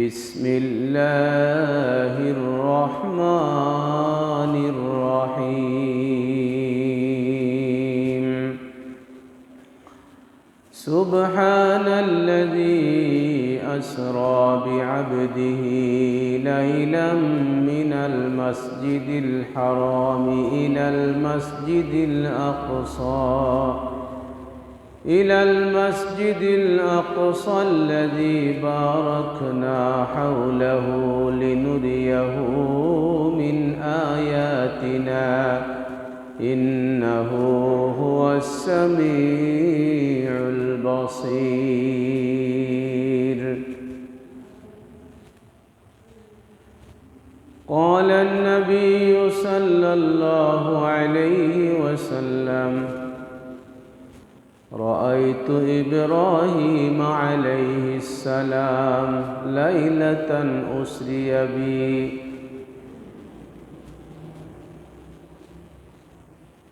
بسم الله الرحمن الرحيم سبحان الذي أسرى بعبده ليلا من المسجد الحرام إلى المسجد الأقصى الذي باركنا حوله لنريه من آياتنا إنه هو السميع البصير. قال النبي صلى الله عليه وسلم: رأيت إبراهيم عليه السلام ليلة أسري بي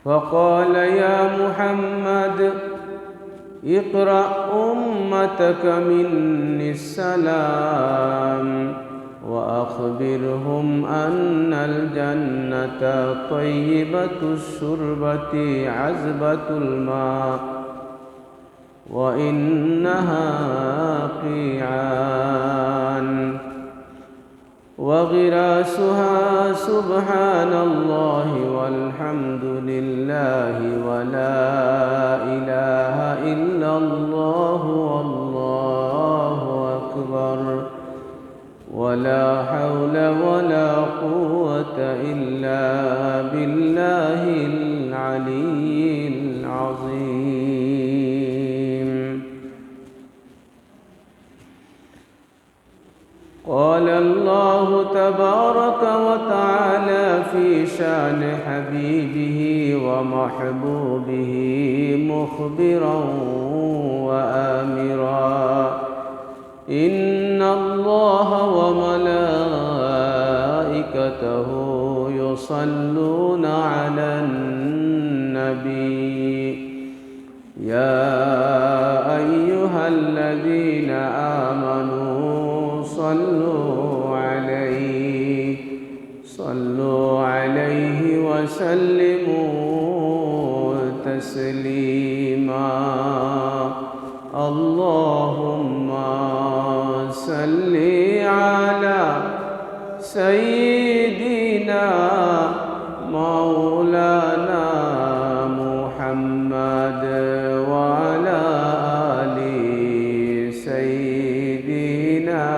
فقال: يا محمد اقرأ أمتك مني السلام وأخبرهم أن الجنة طيبة الشربة عذبة الماء وإنها قيعان وغراسها سبحان الله والحمد لله ولا إله إلا الله والله أكبر ولا حول ولا قوة إلا بالله العلي العظيم. قال الله تبارك وتعالى في شان حبيبه ومحبوبه مخبرا وآمرا: إن الله وملائكته يصلون على النبي يا أيها الذين آمنوا صلوا عليه وسلموا تسليما. اللهم صل على سيدنا مولانا محمد وعلى آل سيدنا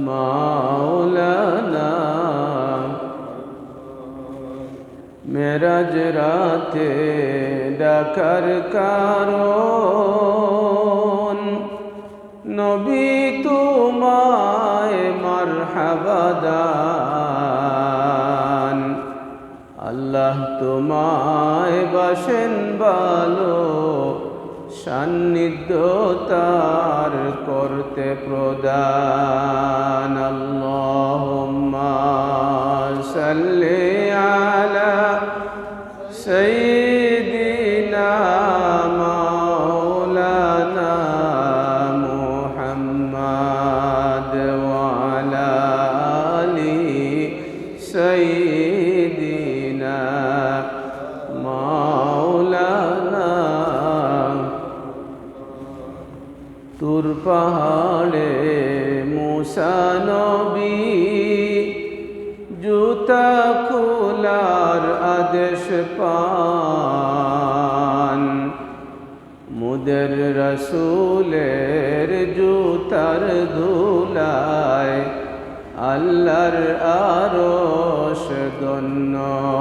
مولانا। মেরাজ রাতে ডাকার কারণ নবী তোমায় মারহাবা দান। আল্লাহ তোমায় বাসেন ভালো সান্নিধ্য তার করতে প্রদান। আল্লাহুম্মা সাল্লি আলা সাইয়্যিদিনা মাওলানা মুহাম্মদ ওয়া আলা আলি সাইয়্যিদিনা মাওলানা। তুর পাহাড়ে মুসা নবী জুতা খোলার আদেশ পান। মুদের রসুলের জুতার ধুলায় আল্লাহর আরশ ধন্য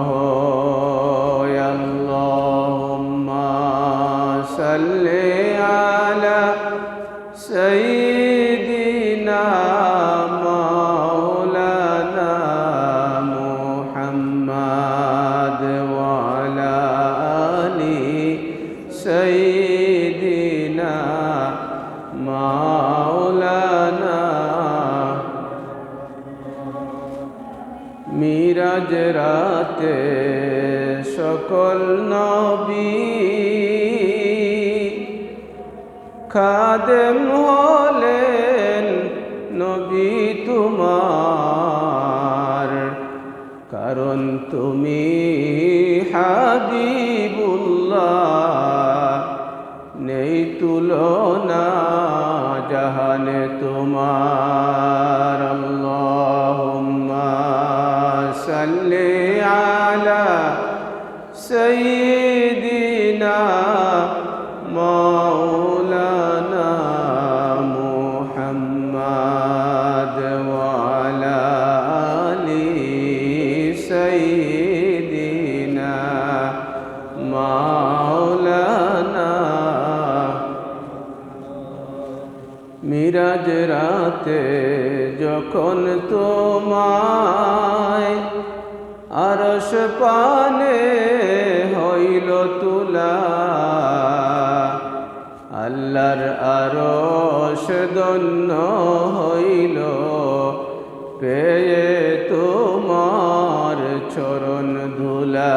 হয়। আল্লাহুম্মা সাল্লি আলা সাইয়্যিদিনা মাওলানা মুহাম্মদ ওয়া আলা আলি সাইয়্যিদিনা মাওলানা। মিরাজ রাতে সকল নবী খাদেম হলেন নবী নবী তোমার, কারণ তুমি হাবিবুল্লাহ, নেই তুলনা জাহানে তোমার। আল্লাহুম্মা সাল্লি আলা সাইয়্যিদিনা মাওলানা মুহাম্মাদ ওয়া আলা আলি সাইয়্যিদিনা মাওলানা। মিরাজ রাতে যখন তোমায় আরশ পানে হইল তুলা, আল্লাহর আরশ ধন্য হইল পেয়ে তোমার চরণ ধুলা।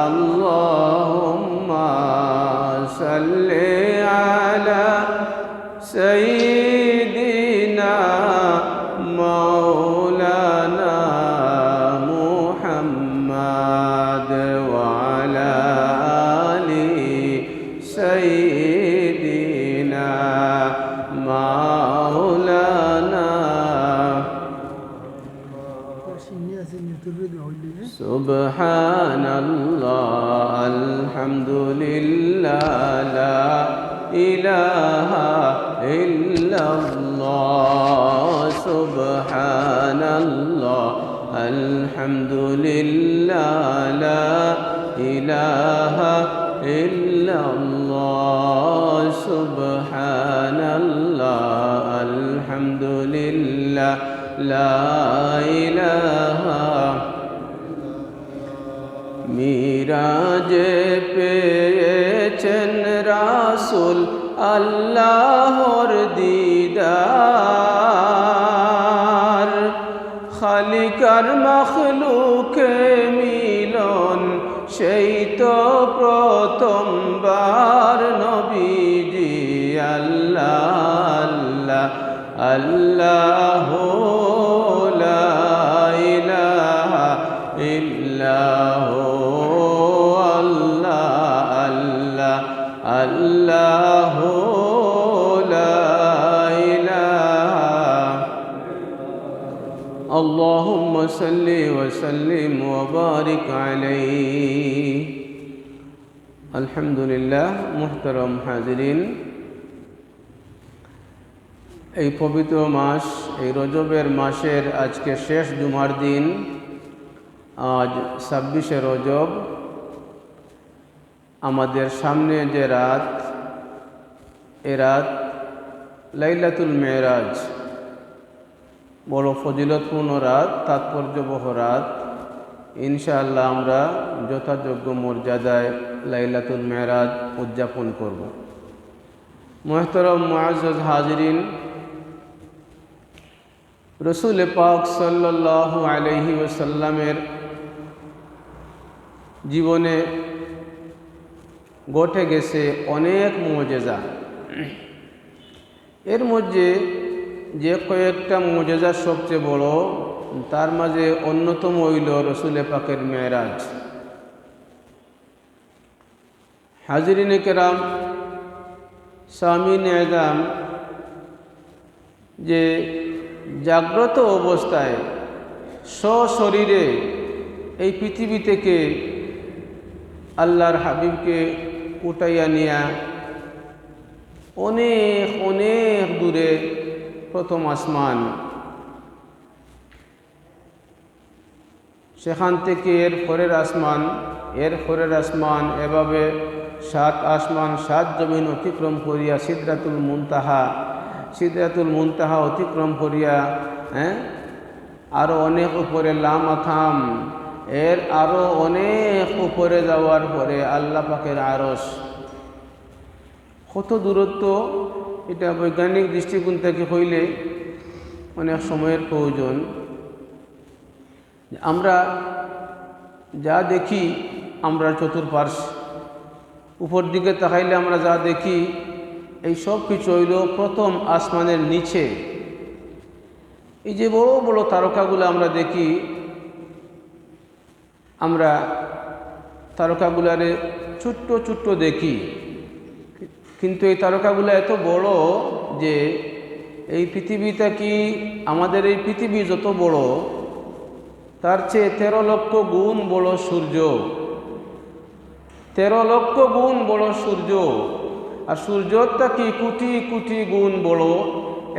আল্লাহুম্মা সাল্লি আলা সাইয়্যিদিনা মাওলানা মুহাম্মাদ ওয়া আলা আলি সাইয়্যিদিনা মাওলানা। সুবহানাল্লাহ আলহামদুলিল্লাহ লা ইলাহা ইল্লাল্লাহ। সুবহানাল্লাহ আলহামদুলিল্লাহ লা ইলাহা ইল্লাল্লাহ। সুবহানাল্লাহ আলহামদুলিল্লাহ লা ইলাহা। মিরাজে পেয়েছেন রাসূল আল্লাহর দিদার, খালিকার মখলুকে মিলন সেই তো প্রথমবার। নবীজি আল্লাহ আল্লাহ লা ইলাহা ইল্লাহু আল্লাহ লা ইলাহা। আল্লাহুম্মা সাল্লি ওয়া সাল্লিম ওয়া বারিক আলাইহি। আলহামদুলিল্লাহ। মুহতারাম হাজিরিন, এই পবিত্র মাস, এই রজবের মাসের আজকে শেষ জুমার দিন, আজ 26শে রজব। আমাদের সামনে যে রাত, এ রাত লাইলাতুল মেরাজ, বড় ফজিলতপূর্ণ রাত, তাৎপর্যবহ রাত। ইনশাআল্লাহ আমরা যথাযোগ্য মর্যাদায় লাইলাতুল মেরাজ উদযাপন করব। মুহতারাম মুআজ্জাজ হাজিরিন, রসুল পাক সাল্লাল্লাহু আলাইহি ওয়াসাল্লামের জীবনে ঘটে গেছে অনেক মুআজিজা। এর মধ্যে যে কয়েকটা মুআজিজা সবচেয়ে বড়, তার মাঝে অন্যতম হইল রসুল পাকের মেরাজ। হাজিরিনে কেরাম, সামিন এজাম, যে জাগ্রত অবস্থায় সশরীরে এই পৃথিবী থেকে আল্লাহর হাবিবকে উঠাইয়া নিয়া অনেক অনেক দূরে প্রথম আসমান, সেখান থেকে এর পরের আসমান, এর পরের আসমান, এভাবে 7 আসমান 7 জমিন অতিক্রম করিয়া সিদরাতুল মুনতাহা অতিক্রম করিয়া আরও অনেক উপরে লামাথাম, এর আরও অনেক উপরে যাওয়ার পরে আল্লাহ পাকের আরশ। কত দূরত্ব, এটা বৈজ্ঞানিক দৃষ্টিকোণ থেকে হইলে অনেক সময়ের প্রয়োজন। আমরা যা দেখি, আমরা চতুর্পার্শ্ব উপর দিকে তাকাইলে আমরা যা দেখি, এই সব কিছু হইল প্রথম আসমানের নিচে, এই যে বড় বড় তারকাগুলো আমরা দেখি, আমরা তারকাগুলারে ছোট্ট ছোট্ট দেখি, কিন্তু এই তারকাগুলো এত বড় যে এই পৃথিবীটা কি আমাদের এই পৃথিবী যত বড় তার চেয়ে 13 লক্ষ গুণ বড় সূর্য, 13 লক্ষ গুণ বড় সূর্য। আর সূর্যটা কি কোটি কোটি গুণ বড়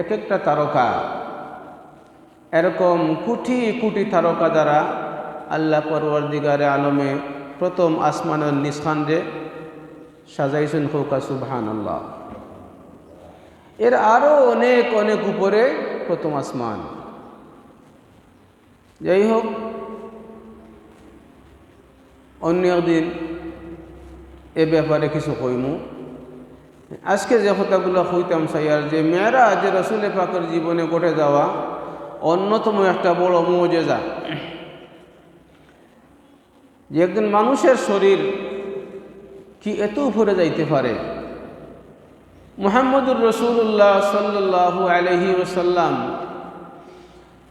এক একটা তারকা। এরকম কোটি কোটি তারকা দ্বারা আল্লাহ পরওয়ারদিগারে আলমে প্রথম আসমানের নিশানরে সাজাইছেন। হোকা সুবহানাল্লাহ। এর আরও অনেক অনেক উপরে প্রথম আসমান। যাই হোক, অন্য একদিন এ ব্যাপারে কিছু কইমু। আজকে যে কথাগুলো হইতাম চাইয়ার যে মেয়েরাজ যে রসুল পাকের জীবনে ঘটে যাওয়া অন্যতম একটা বড় মুজিজা, যে একজন মানুষের শরীর কি এত উপরে যাইতে পারে। মুহাম্মদুর রাসূলুল্লাহ সাল্লাল্লাহু আলাইহি ওয়াসাল্লাম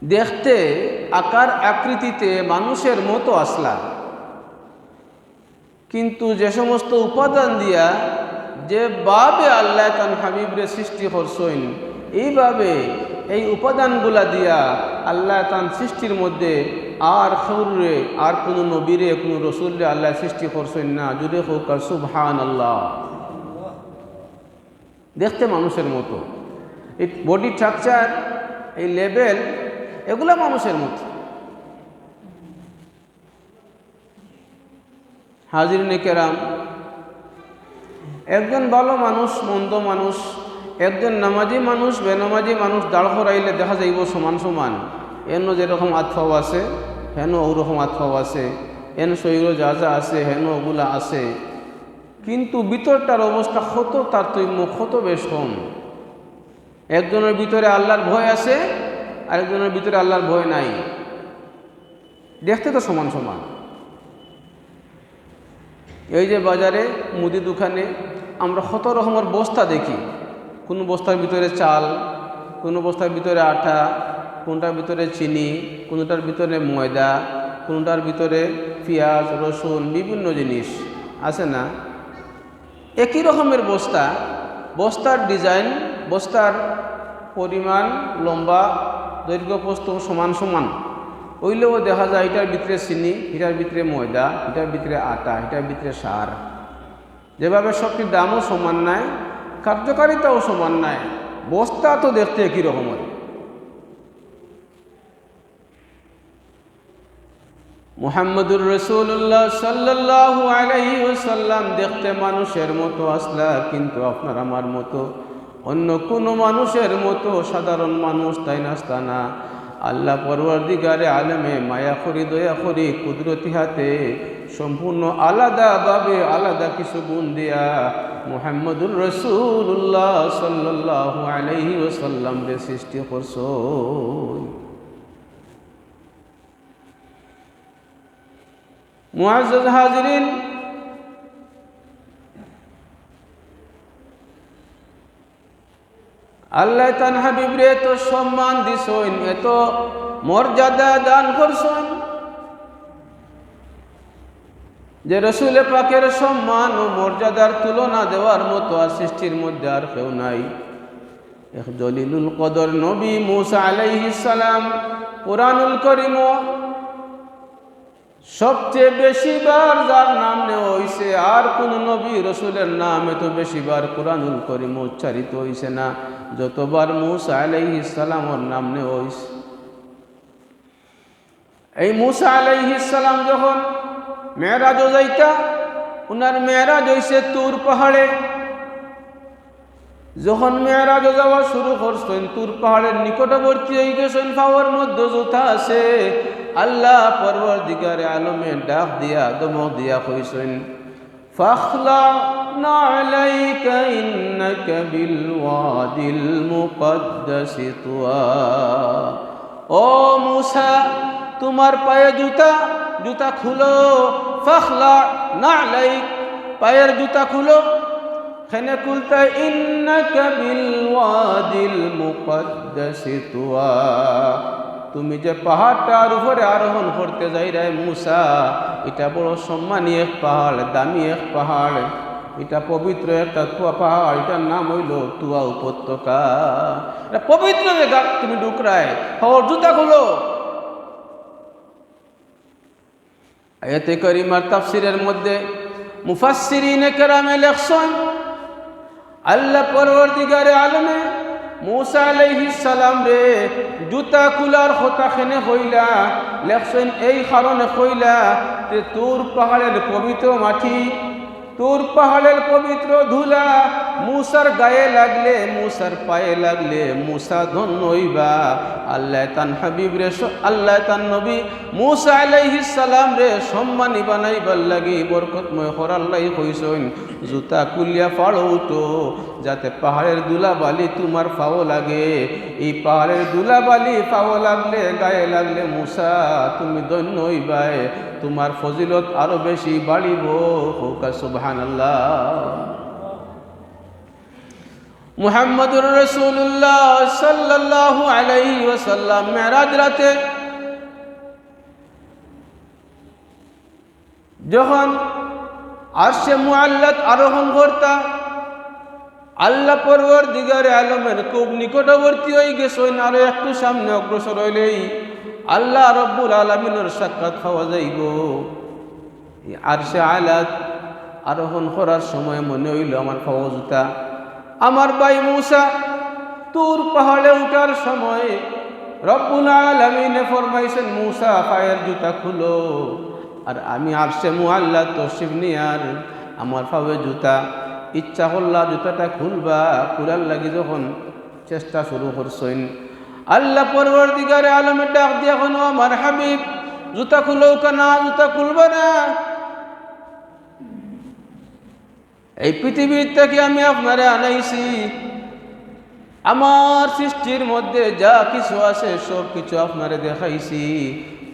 দেখতে আকার আকৃতিতে মানুষের মতো আসলা, কিন্তু যে সমস্ত উপাদান দিয়া যেভাবে আল্লাহ তান হাবিবরে সৃষ্টি করছেন, এইভাবে এই উপাদানগুলা দিয়া আল্লাহ তান সৃষ্টির মধ্যে আর খৌরে আর কোনো নবীরে কোনো রসুলরে আল্লাহ সৃষ্টি করছেন না। জুড়ে হোক সুবহানাল্লাহ। দেখতে মানুষের মতো, এই বডি স্ট্রাকচার, এই লেভেল, এগুলা মানুষের মতো। হাজিরিনে কেরাম, একজন ভালো মানুষ, মন্দ মানুষ, একজন নামাজি মানুষ, বেনামাজি মানুষ দাঁড় করাইলে দেখা যাইব সমান সমান। এন যেরকম আতফাও আছে হেন ওরকম আতফাও আছে, এন শরীর যা যা আছে হেন ওগুলা আছে, কিন্তু ভিতরটার অবস্থা কত তারতম্য, কত বেশ কম। একজনের ভিতরে আল্লাহর ভয় আছে, আরেকজনের ভিতরে আল্লাহর ভয় নাই। দেখতে তো সমান সমান। এই যে বাজারে মুদি দোকানে আমরা কত রকমের বস্তা দেখি। কোনো বস্তার ভিতরে চাল, কোনো বস্তার ভিতরে আটা, কোনটার ভিতরে চিনি, কোনটার ভিতরে ময়দা, কোনটার ভিতরে পেঁয়াজ, রসুন, বিভিন্ন জিনিস আছে না। একই রকমের বস্তা, বস্তার ডিজাইন, বস্তার পরিমাণ, লম্বা, দৈর্ঘ্য, প্রস্থ সমান সমান হইলেও দেখা যায় এটার ভিতরে চিনি, এটার ভিতরে ময়দা, এটার ভিতরে আটা, এটার ভিতরে সার। যেভাবে সবটির দামও সমান নাই, কার্যকারিতাও সমান নাই, বস্তা তো দেখতে একই রকমের। মুহাম্মদুর রাসূলুল্লাহ সাল্লাল্লাহু আলাইহি ওয়াসাল্লাম দেখতে মানুষের মতো আসলা, কিন্তু আপনার আমার মতো অন্য কোনো মানুষের মতো সাধারণ মানুষ তাই নাস্তা না। আল্লাহ পরওয়ারদিগারে আলেমে মায়া করি, দয়া করি, কুদরতি হাতে সম্পূর্ণ আলাদাভাবে আলাদা কিছু গুণ দিয়া মুহাম্মদুর রাসূলুল্লাহ সাল্লাল্লাহু আলাইহি ওয়াসাল্লাম রে সৃষ্টি করছেন। মুআজ্জাজ হাজিরিন, আল্লাহ তান হাবিবরে এত সম্মান দিছেন, এত মর্যাদা দান করছেন যে রসুল পাকের সম্মান ও মর্যাদার তুলনা দেওয়ার মতো আর সৃষ্টির মধ্যে আর কেউ নাই। এক জলিলুল কদর নবী মুসা আলাইহিস সালাম কুরআনুল কারীম সবচেয়ে বেশিবার যার নাম নেওয়া হয়েছে, আর কোন নবী রসুলের নাম এত বেশিবার কুরআনুল কারীম উচ্চারিত হয়েছে না যতবার মুসা আলাইহিস সালামের নাম নেওয়া হয়েছে। এই মুসা আলাইহিস সালাম যখন মেরাজও যাইতা, উনার মেরাজ হইছে তুর পাহাড়ে। যখন মেরাজও যাওয়া শুরু করছেন, তুর পাহাড়ের নিকটবর্তী হয়ে গেছেন, পাওয়ার মধ্যে জুতা আছে। আল্লাহ পরওয়ারদিগারে আলমে ডাক দিয়া দমক দিয়া কইছেন, ফাখলা নালাইকা ইন্নাকা বিল ওয়াদিল মুকদ্দাসি তুয়া। ও মুসা, তোমার পায়ে জুতা, জুতা খুলো। ফাখলা নালাইক, পায়ের জুতা খুলো। খেনে কুলতা ইন্নাকা বিল ওয়াদিল মুকদ্দাসি তুয়া, তুমি যে পাহাড়টার উপরে আরোহণ করতে যাই রে মুসা, এটা বড় সম্মানী এক পাহাড়, দামি এক পাহাড়, এটা পবিত্র একটা তুয়া পাহাড়, এটার নাম হইল তুয়া উপত্যকা। এটা পবিত্র জায়গা, তুমি ঢুকরায় ওর জুতা খুলো। আয়াতে কারিমার তাফসিরের মধ্যে মুফাসসিরিনে কেরামে লেখছেন, আল্লাহ পরওয়ারদিগারে আলমে মুসা আলাইহিস সালাম রে জুতা কুলার কথা খেনে হইলা লেখছেন এই কারণে হইলা যে তোর পাহাড়ের পবিত্র মাটি, তোর পাহাড়ের পবিত্র ধুলা মুসার গায়ে লাগলে, মুসার পায়ে লাগলে মুসা ধন্য হইবা। আল্লাহ তান হাবিব রে, আল্লাহ তান নবী মুসা আলাইহিস সালাম রে সম্মানী বানাইবার লাগি বরকতময় করার লাগি কইছেন জুতা কুলিয়া ফাড়ো উঠো, যাতে পাহাড়ের ধুলা বালি তোমার পাও লাগে। এই পাহাড়ের ধুলা বালি পাও লাগলে, গায়ে লাগলে মুসা তুমি ধন্য হইবাই, তোমার ফজিলত আরো বেশি বাড়িব। হোক সুবহানাল্লাহ। মুহাম্মদুর রাসূলুল্লাহ সাল্লাল্লাহু আলাইহি ওয়াসাল্লাম মেরাজ রাতে যখন আরশে মুআল্লাত আরোহণ করতা, আল্লাহ পরওয়ারদিগারে আলমের খুব নিকটবর্তী হয়ে গেছেন, আরো একটু সামনে অগ্রসর হইলেই আল্লাহ রব্বুল আলামিনের সাক্ষাৎ পাওয়া যাইব। আরশে আলাত আরোহণ করার সময় মনে হইল আমার পাওয়া জুতা। আমার ভাই মুসা তুর পাহাড়ে উঠার সময় রব্বুল আলামিনে ফরমাইছেন মুসা পায়ের জুতা খুলো। আর আমি আরশে মুআল্লাত তশরিফ নিয়ার আমার পায়ে জুতা, ইচ্ছা করলা জুতাটা খুলবা, খুলার লাগি যখন চেষ্টা শুরু করছেন আল্লাহ পরওয়ারদিগারে আলমের ডাক দিয়া কোনো আমার হাবিব জুতা খুলো কেনা, জুতা খুলবা না। এই পৃথিবীর থেকে আমি আপনারে আনাইছি, আমার সৃষ্টির মধ্যে যা কিছু আছে সব কিছু আপনারে দেখাইছি,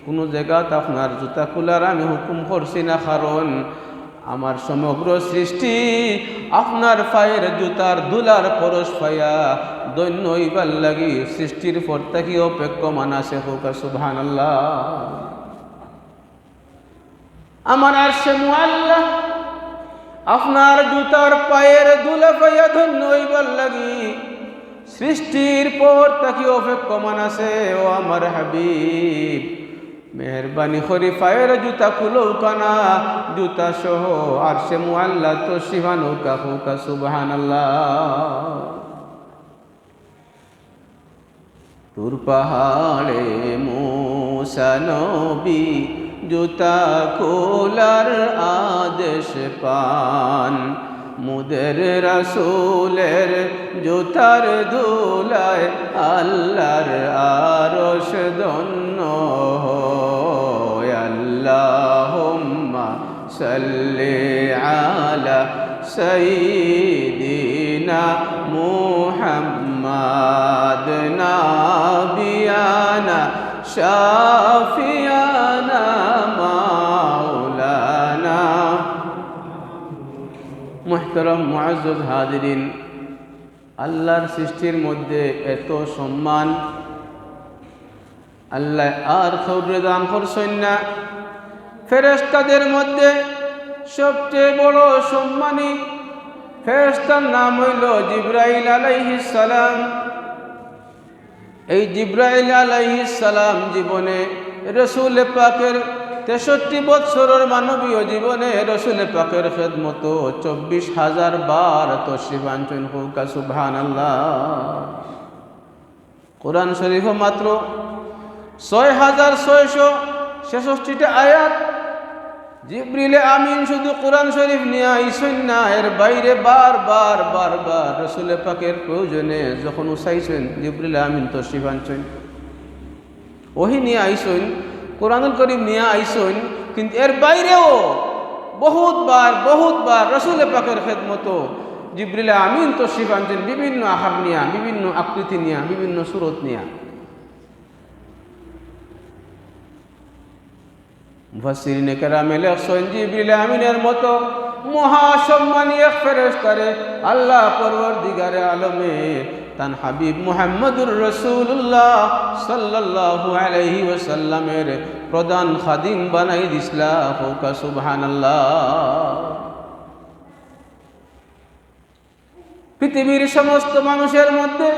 কোনো জায়গাতে আপনার জুতা খোলার আমি হুকুম করছি না, কারণ আমার সমগ্র সৃষ্টি আপনার পায়ের জুতার ধুলার পরশ পাইয়া দৈন্য হইবার লাগি সৃষ্টির পর থেকে অপেক্ষমান আছে। হোক সুবহানাল্লাহ। আমার আরশে মুআল্লা আপনার জুতার পায়ের ধুলা পাইয়া ধন্য হইবার লাগি সৃষ্টির পর থেকে অপেক্ষমান আছে। ও আমার হাবিব মেহরবানি করে পায়ের জুতা খুলো কানা, জুতা সহ আরশে মুআল্লা তো শিবানো কাহুকা সুবহানাল্লাহ। তুর পাহাড়ে মুসা নবী জুতা খোলার আদেশ পান, মুদের রাসূলের জুতার ধুলায় আল্লাহর আরশ ধন্য হয়। আল্লাহুম্মা সাল্লি আলা সাইয়্যিদিনা মুহাম্মাদ নাবিয়ানা শাফিয়ানা মাওলানা। মুহতারাম মুআজ্জাজ হাজিরিন, আল্লাহর সৃষ্টির মধ্যে এত সম্মান আল্লাহ আর কাউরে দান করছেন না। ফেরেশতাদের মধ্যে সবচেয়ে বড় সম্মানী ফেরেশতার নাম হইল জিবরাইল আলাইহিস সালাম। এই জিবরাইল আলাইহিস সালাম জীবনে রাসূল পাকের 63 বৎসরের মানবীয় জীবনে রাসূল পাকের খেদমত 24,000 বার তশরিফ আনছেন। হোক সুবহানাল্লাহ। কোরআন শরীফ মাত্র 6,666টা আয়াত জিবরিল আমিন শুধু কোরআন শরীফ নিয়ে আইছেন না, এর বাইরে বারবার রাসূল পাকের প্রয়োজনে যখন উসাইছেন জিবরিল আমিন তশরিফ আনছেন, ওহী নিয়ে আইছেন, কোরআনুল কারীম নিয়ে আইছেন, কিন্তু এর বাইরেও বহুতবার রাসূল পাকের খেদমত জিবরিল আমিন তশরিফ আনছেন, বিভিন্ন আকার নিয়া, বিভিন্ন আকৃতি নিয়া, বিভিন্ন সূরত নিয়া। মুফাসসিরিনে কেরামে লেখছেন জিবরিল আমিনের মতো মহাসম্মানী এক ফেরেশতারে আল্লাহ পরওয়ারদিগারে আলমের তান হাবিব মুহাম্মদুর রাসূলুল্লাহ সাল্লাল্লাহু আলাইহি ওয়াসাল্লামের প্রধান খাদিম বানাই দিসলা। হোকা সুবহানাল্লাহ। পৃথিবীর সমস্ত মানুষের মধ্যে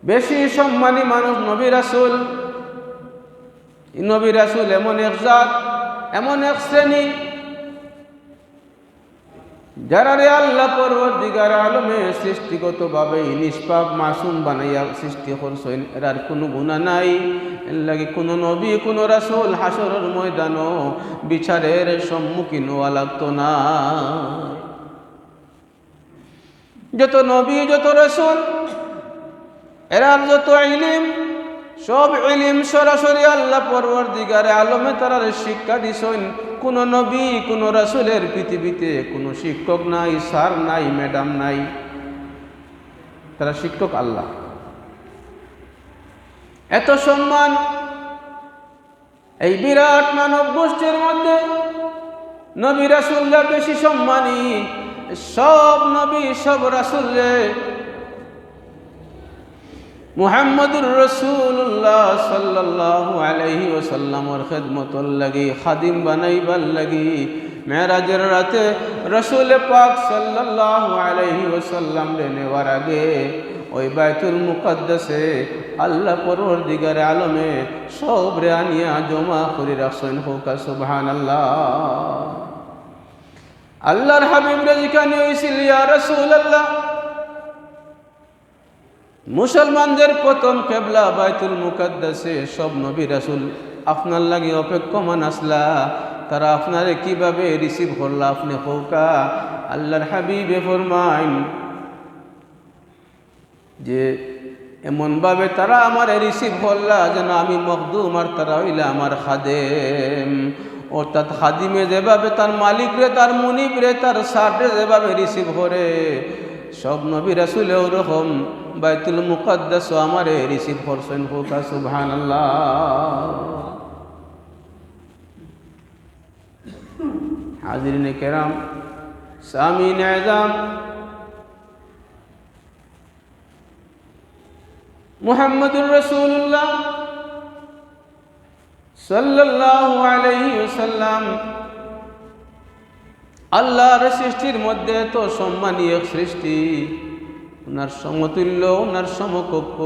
বেশি সম্মানী মানুষ নবী রাসূল। নবী রাসূল এমন এক জাত, এমন এক শ্রেণী, যারা রে আল্লাহ পরওয়ারদিগার আলমে সৃষ্টিগতভাবে নিষ্পাপ মাসুম বানাইয়া সৃষ্টি করছেন। এরার কোনো গুনাহ নাই। এর লাগে কোনো নবী কোনো রাসূল হাসরের ময়দানও বিচারের সম্মুখীন হওয়া লাগতো না। যত নবী যত রাসূল এরার যত ইলম, সব ইলম সরাসরি আল্লাহ পরওয়ারদিগারে আলমে তারার শিক্ষা দিছেন। কোন নবী কোন রাসূলের পৃথিবীতে কোনো শিক্ষক নাই, স্যার নাই, ম্যাডাম নাই, তারা শিক্ষক আল্লাহ। এত সম্মান এই বিরাট মানব গোষ্ঠীর মধ্যে নবী রাসূলরা বেশি সম্মানী। সব নবী সব রাসূলরে মুহাম্মদুর রাসূলুল্লাহ সাল্লাল্লাহু আলাইহি ওয়াসাল্লামের খিদমতর লাগি, খাদিম বানাইবার লাগি মেরাজের রাতে রাসূল পাক সাল্লাল্লাহু আলাইহি ওয়াসাল্লাম রে নেওয়ার আগে ওই বাইতুল মুকদ্দাসে আল্লাহ পরওয়ারদিগারে আলমে সব রে আনিয়া জমা করে রাখছেন। হোকা সুবহানাল্লাহ। আল্লাহর হাবিব রে জিকানি হইছিল, ইয়া রাসূলুল্লাহ, মুসলমানদের প্রথম কিবলা বাইতুল মুকদ্দাসে, সব নবী রাসূল আপনার লাগি অপেক্ষমান আসলা, তারা আপনারে কিভাবে রিসিভ করলা আপনি হোকা। আল্লাহর হাবিবে ফরমাইন যে এমনভাবে তারা আমারে রিসিভ করলা যেন আমি মখদুম আর তারা হইলা আমার খাদেম। অর্থাৎ খাদিমে যেভাবে তার মালিক রে, তার মুনিব রে, তার সারে যেভাবে রিসিভ করে, সব নবী রাসূলে ওরকম বাইতুল মুকদ্দাস আমারে রিসিভ করছেন। হোকা সুবহানাল্লাহ। হাজিরিন কেরাম, সামিন আযম, মুহাম্মদুর রাসূলুল্লাহ সাল্লাল্লাহু আলাইহি ওয়াসাল্লাম আল্লাহর সৃষ্টির মধ্যে তো সম্মানী এক সৃষ্টি, ওনার সমতুল্য ওনার সমকক্ষ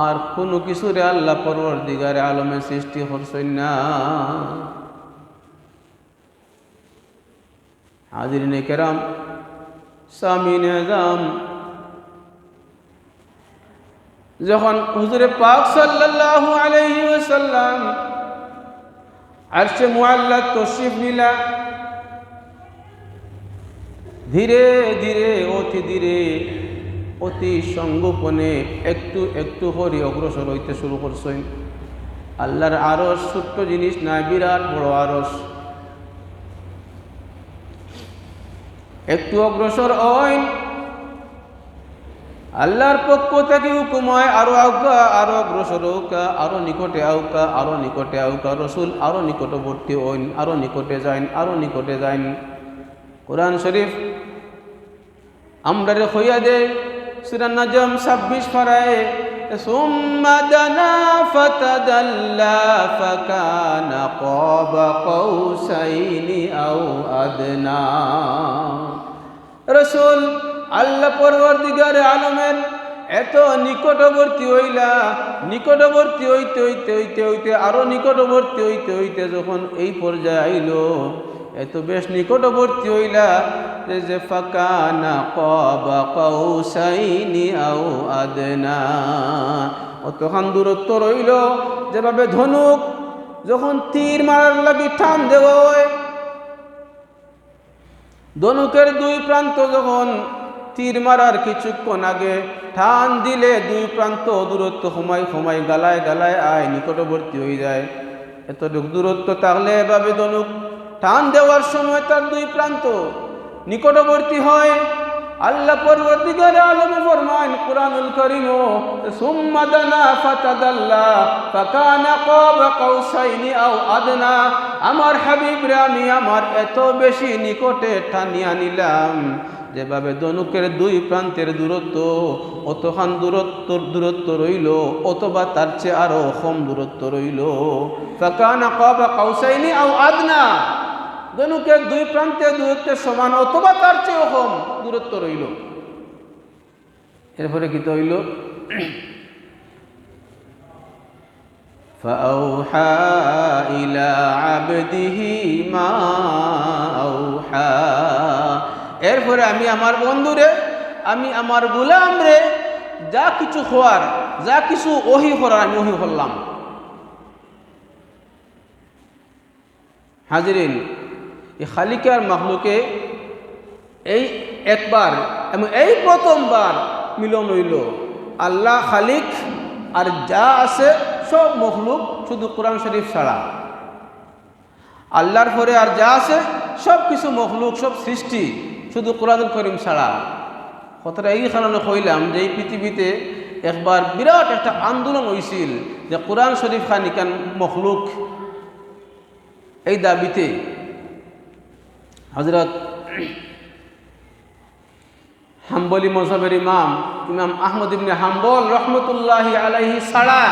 আর কোনো কিছুরে আল্লাহ পরওয়ারদিগারে আলমে সৃষ্টি করছেন না। হাজিরিন কেরাম, সামিন আযম, যখন হুজুরে পাক সাল্লাল্লাহু আলাইহি ওয়াসাল্লাম আরশে মুআল্লা তশরিফ নিলা, ধীরে ধীরে অতি ধীরে অতি সংগোপনে একটু একটু করে অগ্রসর হইতে শুরু করছেন। আল্লাহর আরশ ছোট্ট জিনিস না, বিরাট বড় আরশ। একটু অগ্রসর হইন, আল্লাহর পক্ষ থেকে হুকুম হয় আরো আউকা, আরো অগ্রসর হউকা, আরো নিকটে আউকা, আরো নিকটে আউকা। রসুল আরো নিকটবর্তী হইন, আরো নিকটে যাইন, আরো নিকটে যাইন। কোরআন শরীফ আমরা রে হইয়া দে সূরা নাজম 26 পারায়, সুম্মা দানা ফাতাদাল্লা ফাকানা কাবা কাউসাইনি আও আদনা। রসুল আল্লাহ পরওয়ারদিগারে আলমের এত নিকটবর্তী হইলা, নিকটবর্তী হইতে হইতে হইতে হইতে আরো নিকটবর্তী হইতে হইতে যখন এই পর্যায়ে আইল, এত বেশ নিকটবর্তী হইলা যে ফাকানা কাবা কাউসাইনি আও আদনা, অতখান দূরত্ব রইল যেভাবে ধনুক যখন তীর মারার লাগি টান দেওয়া হয়, ধনুকের দুই প্রান্ত যখন তীর মারার কিছুক্ষণ আগে টান দিলে দুই প্রান্ত দূরত্ব সময় সময় গালায় গালায় আয় নিকটবর্তী হয়ে যায়। এতটুকু দূরত্ব থাকলে এভাবে ধনুক টান দেওয়ার সময় তার দুই প্রান্ত নিকটবর্তী হয়। আল্লাহ পরবর্তীকারে আলমে ফরমান কুরআনুল কারীম সুম্মা দানা ফাতাদাল্লা ফাকানা কাবা কাউসাইনি আও আদনা। আমার হাবিবরে আমি আমার এত বেশি নিকটে টানিয়া নিলাম, যেভাবে ধনুকের দুই প্রান্তের দূরত্ব অতখান দূরত্ব রইল, অথবা তার চেয়ে আরো কম দূরত্ব রইল। ফাকানা কাবা কাউসাইনি আও আদনা, ধনুকের দুই প্রান্তের দূরত্বের সমান অথবা তার চেয়েও কম দূরত্ব রইল। এরপরে কি হইল? ফাআউহা ইলা আবদিহি মা আউহা। এরপরে আমি আমার বন্ধুরে, আমি আমার গোলামরে যা কিছু হওয়ার, যা কিছু ওহী করার আমি ওহী করলাম। হাজিরিন, এই খালিক আর মাখলুকে এই একবার এবং এই প্রথমবার মিলন হইল। আল্লাহ খালিক আর যা আছে সব মখলুক শুধু কোরআন শরীফ ছাড়া। আল্লাহর পরে আর যা আছে সব কিছু মখলুক, সব সৃষ্টি শুধু কোরআনুল কারীম ছাড়া। কথাটা এই কারণে কইলাম যে এই পৃথিবীতে একবার বিরাট একটা আন্দোলন হয়েছিল যে কোরআন শরীফ খানি কেন মখলুক, এই দাবিতে হযরত হাম্বলি মযহাবের ইমাম আহমদ ইবনে হাম্বল রহমতুল্লাহি আলাইহি ছাড়া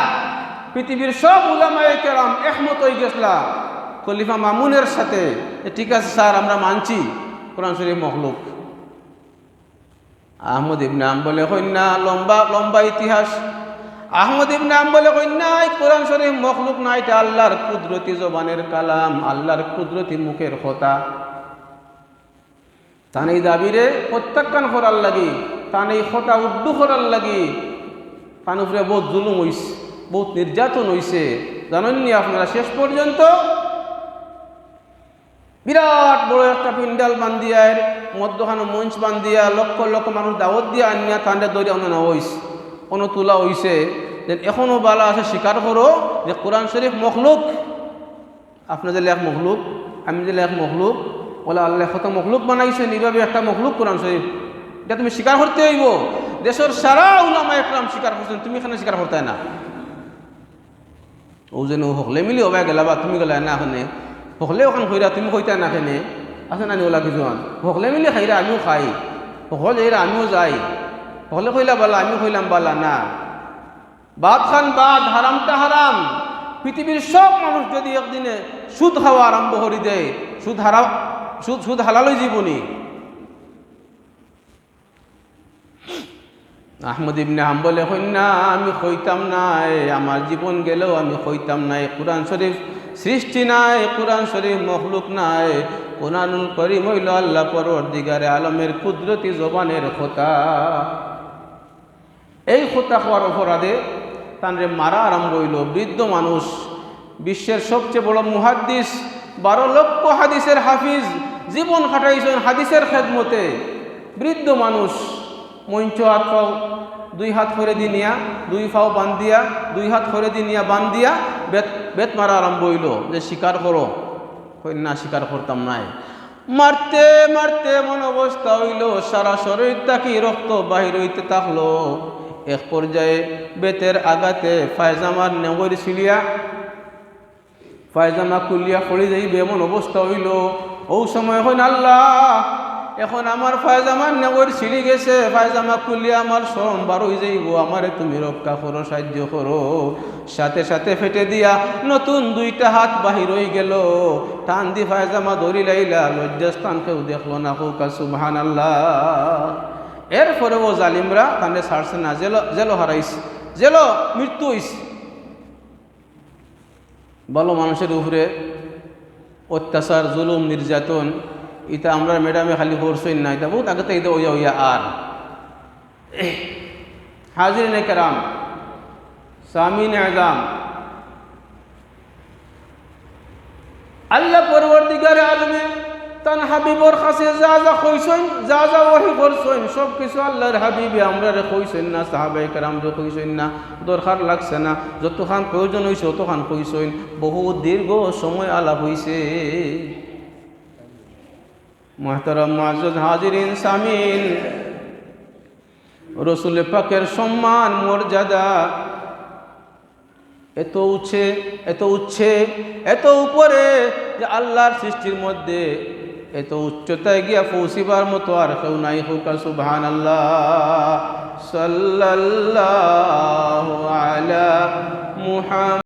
পৃথিবীর সব উলামায়ে কেরাম একমত হয়ে গেছলা খলিফা মামুনের সাথে, ঠিক আছে স্যার আমরা মানছি কোরআন শরীফ মখলুক। আহমদ ইবনে হাম্বলে কইনা লম্বা লম্বা ইতিহাস। আহমদ ইবনে হাম্বলে কইনা কোরআন শরীফ মখলুক না, এটা আল্লাহর কুদরতি জবানের কালাম, আল্লাহর কুদরতি মুখের কথা। তান এই দাবিরে প্রত্যাখ্যান করার লাগি, তান এই কথা উর্দু করার লাগি তান উপরে বহুত জুলুম হইছে, বহুত নির্যাতন হইছে। জানেননি আপনারা? শেষ পর্যন্ত বিরাট বড় একটা পিন্ডাল বান্ধিয়ার মধ্যখানে মঞ্চ বান্ধিয়া লক্ষ লক্ষ মানুষ দাওয়াত দিয়ে আনিয়া তান্ডে দৌড়ে অন্য হইছে, কোনো তোলা হইছে যে এখনো বালা আছে স্বীকার করো যে কোরআন শরীফ মখলুক। আপনি যে লেখ মখলুক, আমি যে লেখ মখলুক, বলে আল্লাহ কত মখলুক বানাইছেন, এইভাবে একটা মখলুক কোরআন শরীফ, এটা তুমি স্বীকার করতে হইব। দেশের সারা উলামা একরাম স্বীকার করছেন, তুমি এখানে স্বীকার করতে না। ও যেন হকলে মিলি হবা গেলা বা তুমি গেলা না এখানে হকলে ওখান খইরা তুমি কইতা না এখানে আছে না ওলা কিছুমান হকলে মিলি খাইরা আমিও খাই, হকল যাইরা আমিও যাই, হকলে কইলা বালা আমিও কইলাম বালা না। বাদ খান বাদ, হারামটা হারাম। পৃথিবীর সব মানুষ যদি একদিনে সুদ খাওয়া আরম্ভ করে দেয়, সুদ হালালই জীবনী। আহমদ ইবনে হাম্বলে কইনা আমি কইতাম নাই, আমার জীবন গেলেও আমি কইতাম নাই কোরআন শরীফ সৃষ্টি নাই, কোরআন শরীফ মখলুক নাই, কোরআনুল কারীম হইল আল্লাহ পরওয়ারদিগারে আলমের কুদরতি জবানের কথা। এই কথা হওয়ার অপরাধে তানরে মারা আরম্ভ হইল। বৃদ্ধ মানুষ, বিশ্বের সবচেয়ে বড় মুহাদ্দিস, 12 লক্ষ হাদিসের হাফিজ, জীবন খাটাইছেন হাদিসের খেদমতে। বৃদ্ধ মানুষ মঞ্চ হাত পাও 2 হাত করে দিনিয়া, 2 পাও বান্ধিয়া, 2 হাত করে দিনিয়া বান্ধিয়া বেত মারা আরম্ভ হইল যে স্বীকার করো। কই না স্বীকার করতাম নাই। মারতে মারতে এমন অবস্থা হইল সারা শরীর তাকি রক্ত বাহির হইতে থাকলো। এক পর্যায়ে বেতের আঘাতে পায়জামার নেগর ছিলিয়া পায়জামা খুলিয়া পড়ে যাইবে এমন অবস্থা হইল। ও সময় হইন আল্লাহ, এখন আমার পায়জামার নেগর ছিঁড়ে গেছে, পায়জামা খুলিয়া আমার শরম বার হয়ে যাইব, আমারে তুমি রক্ষা করো, সাহায্য করো। সাথে সাথে ফেটে দিয়া নতুন 2টা হাত বাহির হয়ে গেল। টান দি পায়জামা ধরি লাইলা, লজ্জাস্থান কেউ দেখলো না, হুকা সুবহানাল্লাহ। এরপরে ও জালিমরা তানে ছাড়ছে না, জেলো হারাইছে, জেলো মৃত্যু হইছে। ভালো মানুষের উপরে অত্যাচার, জুলুম, নির্যাতন এটা আমরা ম্যাডামে খালি করছই না, এটা বহুত আগে থেকে ওইয়া ওইয়া। আর হাজিরিন কেরাম, সামিন আযাম, আল্লাহ পরওয়ারদিগারে আলমে তান হাবিবর কাছে যা যা কইছেন, যা যা ওহী করছেন, সব কিছু আল্লাহর হাবিবে আমরা কইছেন না, সাহাবায়ে কেরাম কইছেন না, দরকার লাগছে না, যতখান প্রয়োজন হয়েছে ততখান কইছেন। বহু দীর্ঘ সময় আলাপ হইছে। মুহতারাম মুআজ্জাজ হাজিরিন সামিন, রসুল পাকের সম্মান মর্যাদা এত উচ্ছে এত উপরে যে আল্লাহর সৃষ্টির মধ্যে এত উচ্চতায় গিয়া পৌঁছিবার মতো আর কেউ নাই। হোক সুবহানাল্লাহ। সাল্লাল্লাহু আলা মুহাম্মাদ।